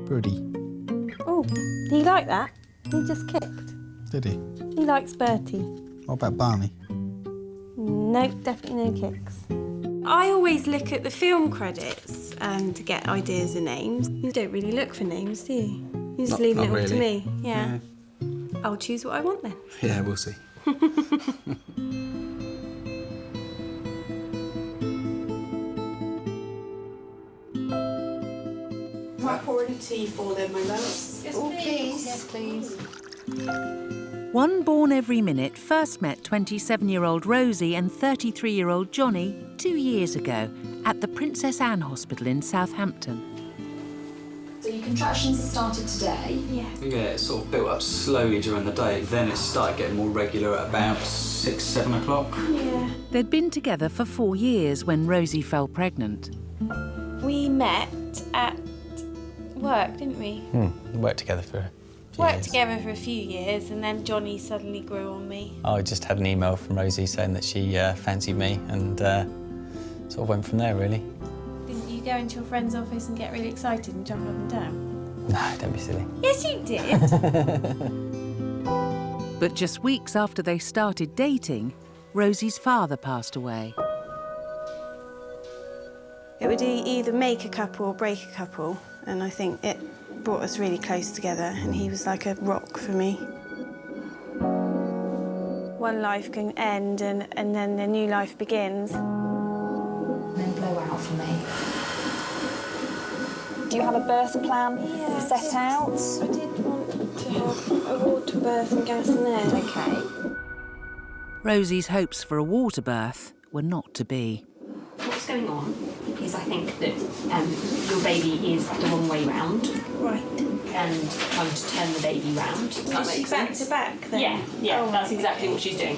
Birdie. Oh, did he like that? He just kicked. Did he? He likes Bertie. What about Barney? No, definitely no kicks. I always look at the film credits to get ideas of names. You don't really look for names, do you? You just leave it all to me. Yeah. I'll choose what I want then. Yeah, we'll see. Can I pour any tea for them, my loves? Yes, please. Yes, please. One born every minute first met 27-year-old Rosie and 33-year-old Johnny 2 years ago at the Princess Anne Hospital in Southampton. So your contractions have started today? Yeah. Yeah, it sort of built up slowly during the day. Then it started getting more regular at about 6, 7 o'clock. Yeah. They'd been together for 4 years when Rosie fell pregnant. We met at work, didn't we? Worked together for a few Worked years. together for a few years and then Johnny suddenly grew on me. I just had an email from Rosie saying that she fancied me and sort of went from there, really. Didn't you go into your friend's office and get really excited and jump up and down? No, don't be silly. Yes, you did. But just weeks after they started dating, Rosie's father passed away. It would either make a couple or break a couple, and I think it brought us really close together, and he was like a rock for me. One life can end, and then a new life begins. And then blow out for me. Do you have a birth plan set out? I did want to have a water birth and gas and air. OK. Rosie's hopes for a water birth were not to be. What's going on is I think that your baby is the wrong way round. Right. And trying to turn the baby round. That makes Back sense. to back, then? Yeah, Oh, that's exactly what she's doing.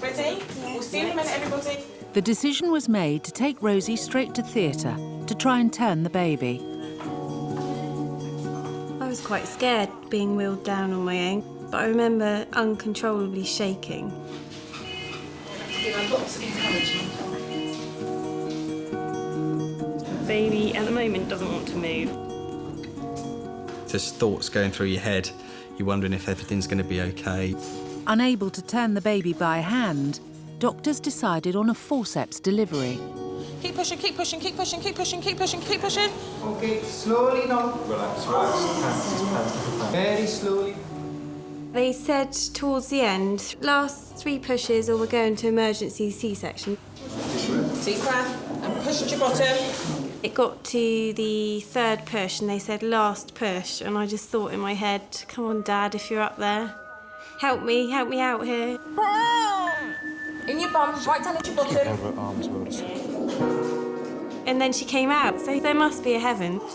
Ready? We'll see you in a minute, everybody. The decision was made to take Rosie straight to theatre to try and turn the baby. I was quite scared being wheeled down on my own, but I remember uncontrollably shaking. Give her lots of encouragement. Baby at the moment doesn't want to move. Just thoughts going through your head. You're wondering if everything's going to be OK. Unable to turn the baby by hand, doctors decided on a forceps delivery. Keep pushing, keep pushing, keep pushing, keep pushing, keep pushing, keep pushing. OK, slowly now. Relax, relax. Very slowly. They said towards the end, last 3 pushes or we're going to emergency C-section. Deep breath and push at your bottom. It got to the 3rd push and they said last push, and I just thought in my head, come on Dad, if you're up there, help me out here. In your bum, right down at your bottom. Her arms will just... And then she came out, so there must be a heaven. So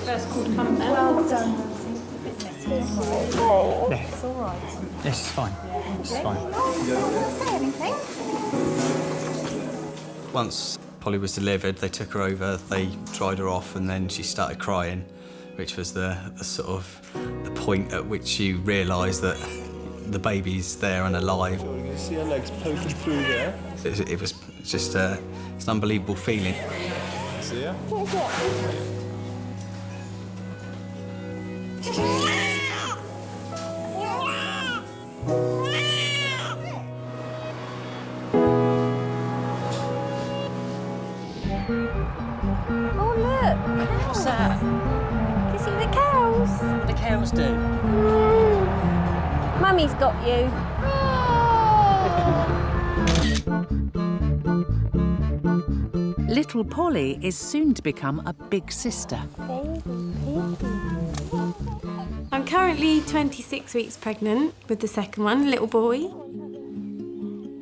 first call to come then. Well done, Rosie. It's all right. Yes, it's fine. It's fine. Say anything. Once Polly was delivered, they took her over, they dried her off, and then she started crying, which was the sort of the point at which you realise that the baby's there and alive. You can see her legs poking through there. It was just it's an unbelievable feeling. See her? Oh look, What's that? can you see the cows? What do the cows do? Mummy's got you. Little Polly is soon to become a big sister. I'm currently 26 weeks pregnant with the second one, little boy.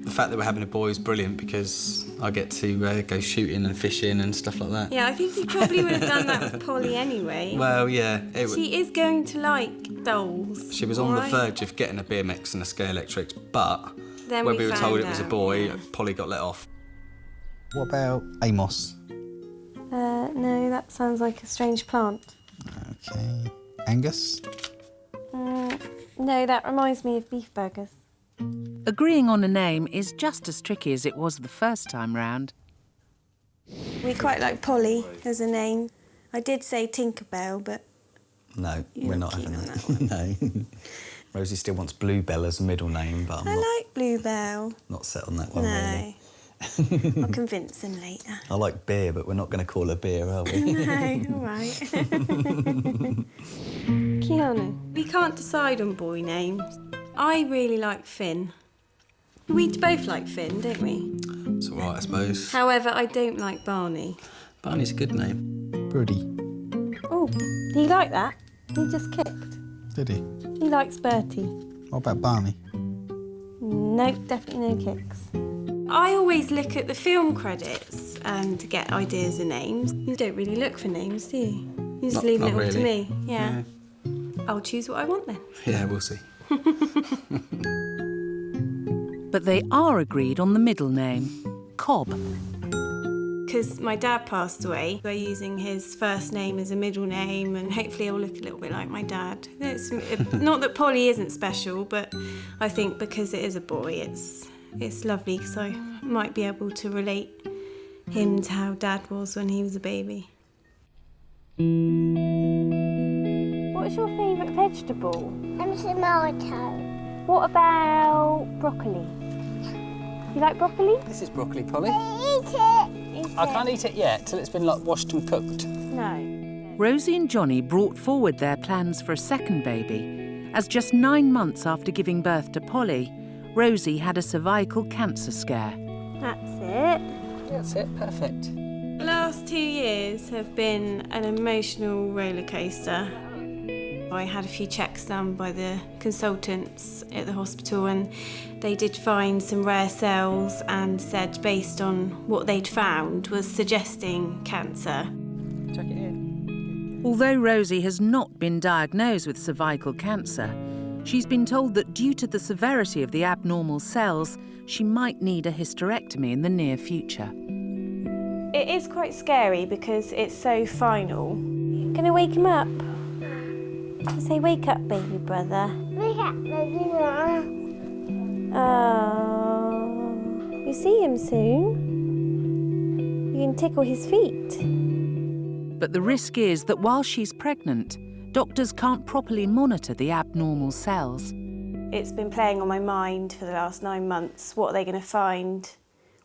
The fact that we're having a boy is brilliant because I get to go shooting and fishing and stuff like that. Yeah, I think you probably would have done that with Polly anyway. Well, yeah. She is going to like dolls. She was on alright? the verge of getting a BMX and a scale electrics, but Then when we were told found it was a out. boy, Polly got let off. What about Amos? No, that sounds like a strange plant. OK. Angus? No, that reminds me of beef burgers. Agreeing on a name is just as tricky as it was the first time round. We quite like Polly as a name. I did say Tinkerbell, but No, You're we're not not keen having on that. No. Rosie still wants Bluebell as a middle name, but I'm I like Bluebell. not set on that one, No. really. I'll convince them later. I like Beer, but we're not going to call her Beer, are we? No, all right. Keanu. We can't decide on boy names. I really like Finn. We both like Finn, don't we? It's all right, I suppose. However, I don't like Barney. Barney's a good name. Birdie. Oh, do you like that? He just kicked. Did he? He likes Bertie. What about Barney? No, definitely no kicks. I always look at the film credits to get ideas and names. You don't really look for names, do you? You just leave it all to me. Yeah. I'll choose what I want then. Yeah, we'll see. But they are agreed on the middle name, Cobb. Because my dad passed away, we're using his first name as a middle name, and hopefully I'll look a little bit like my dad. It's not that Polly isn't special, but I think because it is a boy, it's lovely because I might be able to relate him to how Dad was when he was a baby. What's your favourite vegetable? Tomato. What about broccoli? You like broccoli? This is broccoli, Polly. Eat it. I can't eat it yet till it's been like washed and cooked. No. Rosie and Johnny brought forward their plans for a second baby, as just 9 months after giving birth to Polly, Rosie had a cervical cancer scare. That's it. That's it, perfect. The last 2 years have been an emotional roller coaster. I had a few checks done by the consultants at the hospital, and they did find some rare cells and said, based on what they'd found, was suggesting cancer. Check it in. Although Rosie has not been diagnosed with cervical cancer, she's been told that due to the severity of the abnormal cells, she might need a hysterectomy in the near future. It is quite scary because it's so final. Gonna wake him up? Say, wake up, baby brother. Wake up, baby brother. Oh, you see him soon? You can tickle his feet. But the risk is that while she's pregnant, doctors can't properly monitor the abnormal cells. It's been playing on my mind for the last 9 months. What are they going to find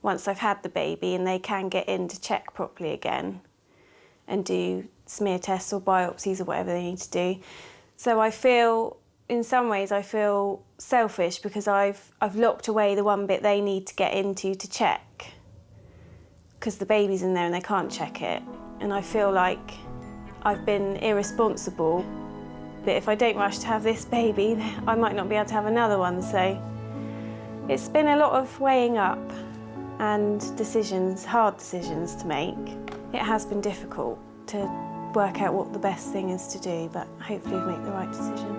once I've had the baby and they can get in to check properly again and do smear tests or biopsies or whatever they need to do. So I feel, in some ways, I feel selfish because I've locked away the one bit they need to get into to check, because the baby's in there and they can't check it. And I feel like I've been irresponsible. But if I don't rush to have this baby, I might not be able to have another one. So it's been a lot of weighing up and decisions, hard decisions to make. It has been difficult to work out what the best thing is to do, but hopefully we make the right decision.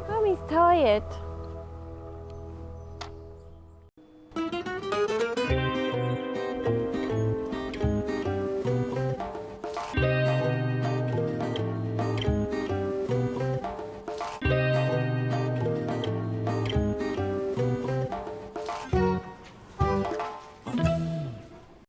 Mommy's tired.